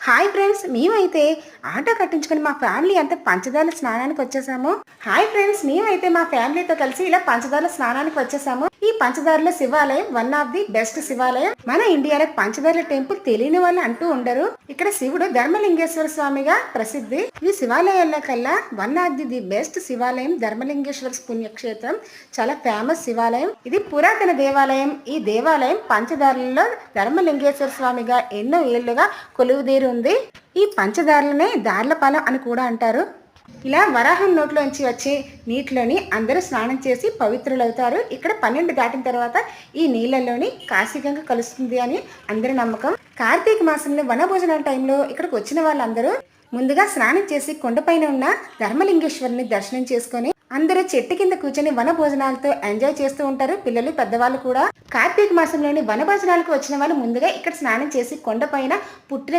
Hi friends, మేమైతే auto కట్టించుకొని మా ఫ్యామిలీ అంతా పంచదార స్నానానికి వచ్చేసాము. హాయ్ ఫ్రెండ్స్, మేమైతే మా ఫ్యామిలీతో కలిసి ఇలా పంచదార స్నానానికి వచ్చేసాము. ఈ పంచదారలో శివాలయం వన్ ఆఫ్ ది బెస్ట్ శివాలయం. మన ఇండియాలో పంచదార టెంపుల్ తెలియని వాళ్ళు అంటూ ఉండరు. ఇక్కడ శివుడు ధర్మలింగేశ్వర స్వామిగా ప్రసిద్ధి. ఈ శివాలయాల కల్లా వన్ ఆఫ్ ది బెస్ట్ శివాలయం ధర్మలింగేశ్వర పుణ్యక్షేత్రం. చాలా ఫేమస్ శివాలయం. ఇది పురాతన దేవాలయం. ఈ దేవాలయం పంచదారలలో ధర్మలింగేశ్వర స్వామిగా ఎన్నో ఏళ్లుగా కొలువుదీరు ఉంది. ఈ పంచదారలనే దార్లపాలెం అని కూడా అంటారు. ఇలా వరాహం నోట్లోంచి వచ్చే నీటిలోని అందరూ స్నానం చేసి పవిత్రులవుతారు. ఇక్కడ 12 దాటిన తర్వాత ఈ నీళ్ళలోని కాశీగంగా కలుస్తుంది అని అందరి నమ్మకం. కార్తీక మాసంలో వనభోజనాల టైంలో ఇక్కడికి వచ్చిన వాళ్ళందరూ ముందుగా స్నానం చేసి కొండపైన ఉన్న ధర్మలింగేశ్వరుని దర్శనం చేసుకొని అందరూ చెట్టు కింద కూర్చొని వన భోజనాలతో ఎంజాయ్ చేస్తూ ఉంటారు. పిల్లలు పెద్దవాళ్ళు కూడా. కార్తీక మాసంలోని వన భోజనాలకు వచ్చిన వాళ్ళు ముందుగా ఇక్కడ స్నానం చేసి కొండపైన పుట్టిన